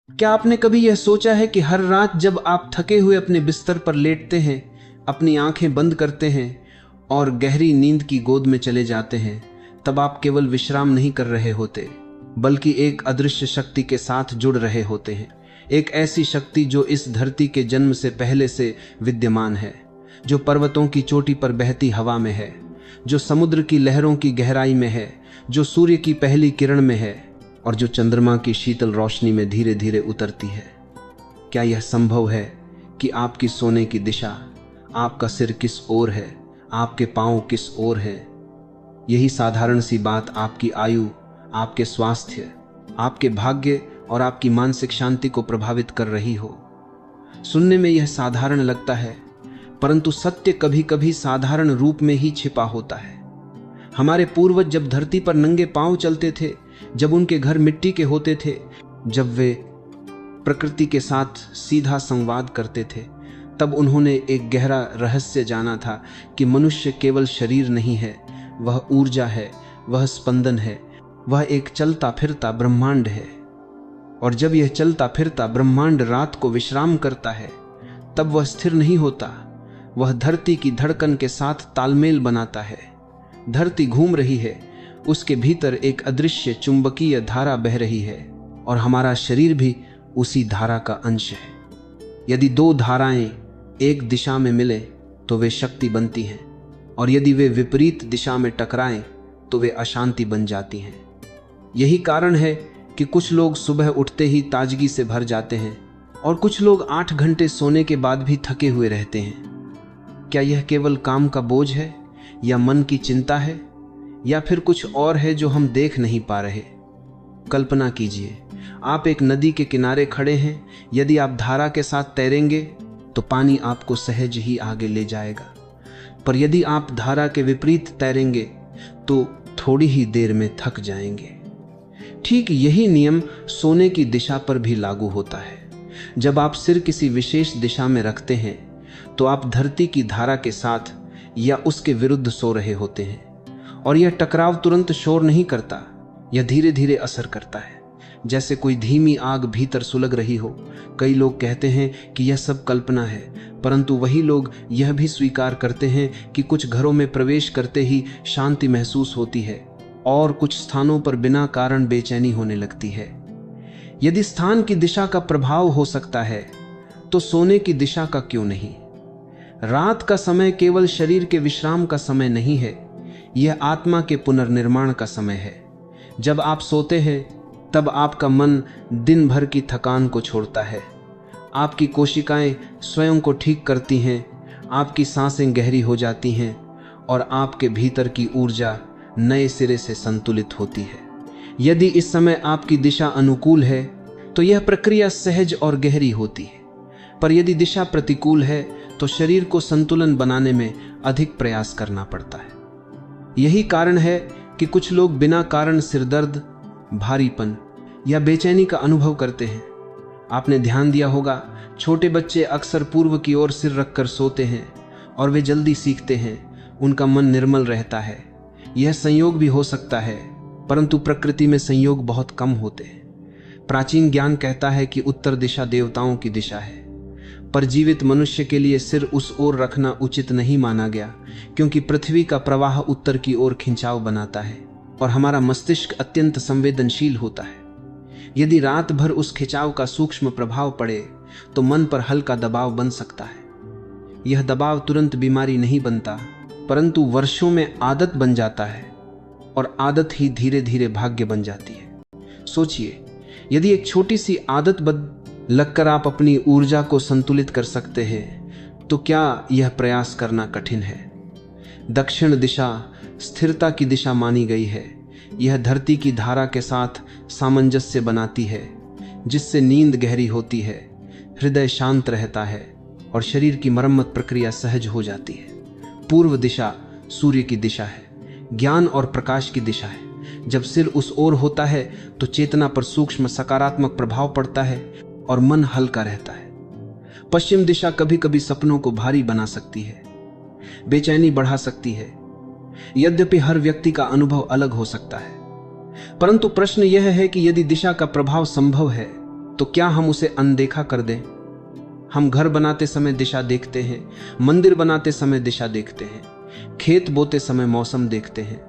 क्या आपने कभी यह सोचा है कि हर रात जब आप थके हुए अपने बिस्तर पर लेटते हैं, अपनी आंखें बंद करते हैं और गहरी नींद की गोद में चले जाते हैं, तब आप केवल विश्राम नहीं कर रहे होते, बल्कि एक अदृश्य शक्ति के साथ जुड़ रहे होते हैं। एक ऐसी शक्ति जो इस धरती के जन्म से पहले से विद्यमान है, जो पर्वतों की चोटी पर बहती हवा में है, जो समुद्र की लहरों की गहराई में है, जो सूर्य की पहली किरण में है और जो चंद्रमा की शीतल रोशनी में धीरे धीरे उतरती है। क्या यह संभव है कि आपकी सोने की दिशा, आपका सिर किस ओर है, आपके पांव किस ओर है? यही साधारण सी बात आपकी आयु, आपके स्वास्थ्य, आपके भाग्य और आपकी मानसिक शांति को प्रभावित कर रही हो। सुनने में यह साधारण लगता है, परंतु सत्य कभी कभी साधारण रूप में ही छिपा होता है। हमारे पूर्वज जब धरती पर नंगे पांव चलते थे, जब उनके घर मिट्टी के होते थे, जब वे प्रकृति के साथ सीधा संवाद करते थे, तब उन्होंने एक गहरा रहस्य जाना था कि मनुष्य केवल शरीर नहीं है, वह ऊर्जा है, वह स्पंदन है, वह एक चलता फिरता ब्रह्मांड है। और जब यह चलता फिरता ब्रह्मांड रात को विश्राम करता है, तब वह स्थिर नहीं होता, वह धरती की धड़कन के साथ तालमेल बनाता है। धरती घूम रही है, उसके भीतर एक अदृश्य चुंबकीय धारा बह रही है और हमारा शरीर भी उसी धारा का अंश है। यदि दो धाराएं एक दिशा में मिले तो वे शक्ति बनती हैं, और यदि वे विपरीत दिशा में टकराएं तो वे अशांति बन जाती हैं। यही कारण है कि कुछ लोग सुबह उठते ही ताजगी से भर जाते हैं और कुछ लोग 8 घंटे सोने के बाद भी थके हुए रहते हैं। क्या यह केवल काम का बोझ है, या मन की चिंता है, या फिर कुछ और है जो हम देख नहीं पा रहे? कल्पना कीजिए, आप एक नदी के किनारे खड़े हैं। यदि आप धारा के साथ तैरेंगे तो पानी आपको सहज ही आगे ले जाएगा, पर यदि आप धारा के विपरीत तैरेंगे तो थोड़ी ही देर में थक जाएंगे। ठीक यही नियम सोने की दिशा पर भी लागू होता है। जब आप सिर किसी विशेष दिशा में रखते हैं तो आप धरती की धारा के साथ या उसके विरुद्ध सो रहे होते हैं, और यह टकराव तुरंत शोर नहीं करता, यह धीरे धीरे असर करता है, जैसे कोई धीमी आग भीतर सुलग रही हो। कई लोग कहते हैं कि यह सब कल्पना है, परंतु वही लोग यह भी स्वीकार करते हैं कि कुछ घरों में प्रवेश करते ही शांति महसूस होती है और कुछ स्थानों पर बिना कारण बेचैनी होने लगती है। यदि स्थान की दिशा का प्रभाव हो सकता है, तो सोने की दिशा का क्यों नहीं? रात का समय केवल शरीर के विश्राम का समय नहीं है, यह आत्मा के पुनर्निर्माण का समय है। जब आप सोते हैं तब आपका मन दिन भर की थकान को छोड़ता है, आपकी कोशिकाएं स्वयं को ठीक करती हैं, आपकी सांसें गहरी हो जाती हैं और आपके भीतर की ऊर्जा नए सिरे से संतुलित होती है। यदि इस समय आपकी दिशा अनुकूल है तो यह प्रक्रिया सहज और गहरी होती है, पर यदि दिशा प्रतिकूल है तो शरीर को संतुलन बनाने में अधिक प्रयास करना पड़ता है। यही कारण है कि कुछ लोग बिना कारण सिरदर्द, भारीपन या बेचैनी का अनुभव करते हैं। आपने ध्यान दिया होगा, छोटे बच्चे अक्सर पूर्व की ओर सिर रखकर सोते हैं और वे जल्दी सीखते हैं, उनका मन निर्मल रहता है। यह संयोग भी हो सकता है, परंतु प्रकृति में संयोग बहुत कम होते हैं। प्राचीन ज्ञान कहता है कि उत्तर दिशा देवताओं की दिशा है, पर जीवित मनुष्य के लिए सिर उस ओर रखना उचित नहीं माना गया, क्योंकि पृथ्वी का प्रवाह उत्तर की ओर खिंचाव बनाता है और हमारा मस्तिष्क अत्यंत संवेदनशील होता है। यदि रात भर उस खिंचाव का सूक्ष्म प्रभाव पड़े तो मन पर हल्का दबाव बन सकता है। यह दबाव तुरंत बीमारी नहीं बनता, परंतु वर्षों में आदत बन जाता है और आदत ही धीरे धीरे भाग्य बन जाती है। सोचिए, यदि एक छोटी सी आदत लगकर आप अपनी ऊर्जा को संतुलित कर सकते हैं, तो क्या यह प्रयास करना कठिन है? दक्षिण दिशा स्थिरता की दिशा मानी गई है। यह धरती की धारा के साथ सामंजस्य बनाती है, जिससे नींद गहरी होती है, हृदय शांत रहता है और शरीर की मरम्मत प्रक्रिया सहज हो जाती है। पूर्व दिशा सूर्य की दिशा है, ज्ञान और प्रकाश की दिशा है। जब सिर उस ओर होता है तो चेतना पर सूक्ष्म सकारात्मक प्रभाव पड़ता है और मन हल्का रहता है। पश्चिम दिशा कभी कभी सपनों को भारी बना सकती है, बेचैनी बढ़ा सकती है। यद्यपि हर व्यक्ति का अनुभव अलग हो सकता है, परंतु प्रश्न यह है कि यदि दिशा का प्रभाव संभव है तो क्या हम उसे अनदेखा कर दें? हम घर बनाते समय दिशा देखते हैं, मंदिर बनाते समय दिशा देखते हैं, खेत बोते समय मौसम देखते हैं,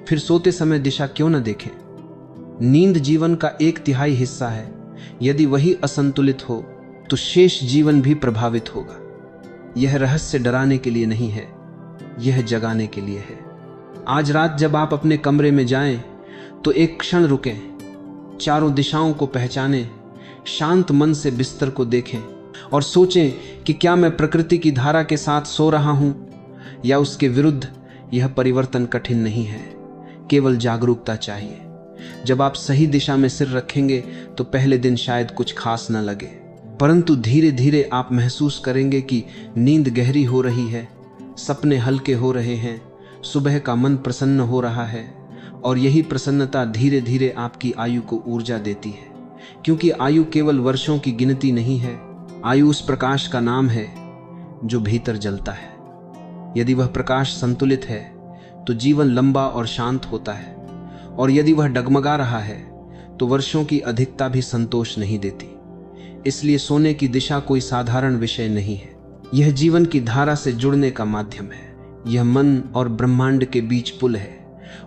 फिर सोते समय दिशा क्यों न देखें? नींद जीवन का 1/3 हिस्सा है। यदि वही असंतुलित हो तो शेष जीवन भी प्रभावित होगा। यह रहस्य डराने के लिए नहीं है, यह जगाने के लिए है। आज रात जब आप अपने कमरे में जाएं तो एक क्षण रुकें, चारों दिशाओं को पहचानें, शांत मन से बिस्तर को देखें और सोचें कि क्या मैं प्रकृति की धारा के साथ सो रहा हूं या उसके विरुद्ध। यह परिवर्तन कठिन नहीं है, केवल जागरूकता चाहिए। जब आप सही दिशा में सिर रखेंगे तो पहले दिन शायद कुछ खास न लगे, परंतु धीरे धीरे आप महसूस करेंगे कि नींद गहरी हो रही है, सपने हल्के हो रहे हैं, सुबह का मन प्रसन्न हो रहा है। और यही प्रसन्नता धीरे धीरे आपकी आयु को ऊर्जा देती है, क्योंकि आयु केवल वर्षों की गिनती नहीं है। आयु उस प्रकाश का नाम है जो भीतर जलता है। यदि वह प्रकाश संतुलित है तो जीवन लंबा और शांत होता है, और यदि वह डगमगा रहा है तो वर्षों की अधिकता भी संतोष नहीं देती। इसलिए सोने की दिशा कोई साधारण विषय नहीं है, यह जीवन की धारा से जुड़ने का माध्यम है। यह मन और ब्रह्मांड के बीच पुल है,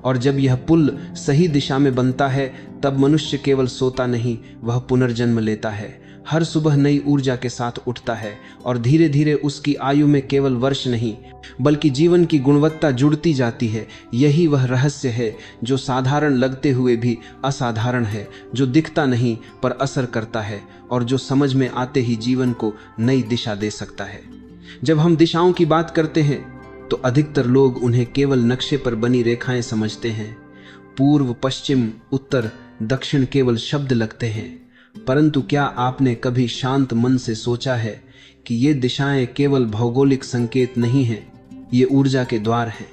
और जब यह पुल सही दिशा में बनता है तब मनुष्य केवल सोता नहीं, वह पुनर्जन्म लेता है। हर सुबह नई ऊर्जा के साथ उठता है और धीरे धीरे उसकी आयु में केवल वर्ष नहीं बल्कि जीवन की गुणवत्ता जुड़ती जाती है। यही वह रहस्य है जो साधारण लगते हुए भी असाधारण है, जो दिखता नहीं पर असर करता है, और जो समझ में आते ही जीवन को नई दिशा दे सकता है। जब हम दिशाओं की बात करते हैं तो अधिकतर लोग उन्हें केवल नक्शे पर बनी रेखाएं समझते हैं। पूर्व, पश्चिम, उत्तर, दक्षिण केवल शब्द लगते हैं, परंतु क्या आपने कभी शांत मन से सोचा है कि ये दिशाएं केवल भौगोलिक संकेत नहीं हैं, ये ऊर्जा के द्वार हैं,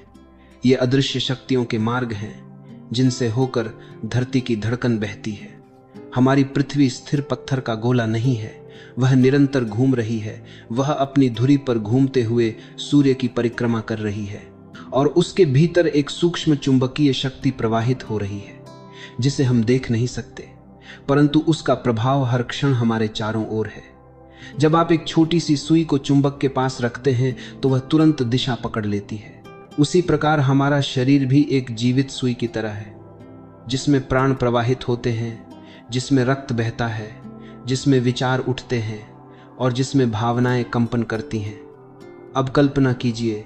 ये अदृश्य शक्तियों के मार्ग हैं जिनसे होकर धरती की धड़कन बहती है। हमारी पृथ्वी स्थिर पत्थर का गोला नहीं है, वह निरंतर घूम रही है। वह अपनी धुरी पर घूमते हुए सूर्य की परिक्रमा कर रही है, और उसके भीतर एक सूक्ष्म चुंबकीय शक्ति प्रवाहित हो रही है जिसे हम देख नहीं सकते, परंतु उसका प्रभाव हर क्षण हमारे चारों ओर है। जब आप एक छोटी सी सुई को चुंबक के पास रखते हैं तो वह तुरंत दिशा पकड़ लेती है। उसी प्रकार हमारा शरीर भी एक जीवित सुई की तरह है, जिसमें प्राण प्रवाहित होते हैं, जिसमें रक्त बहता है, जिसमें विचार उठते हैं और जिसमें भावनाएं कंपन करती हैं। अब कल्पना कीजिए,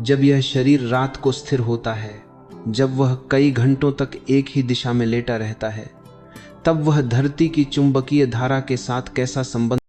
जब यह शरीर रात को स्थिर होता है, जब वह कई घंटों तक एक ही दिशा में लेटा रहता है, तब वह धरती की चुंबकीय धारा के साथ कैसा संबंध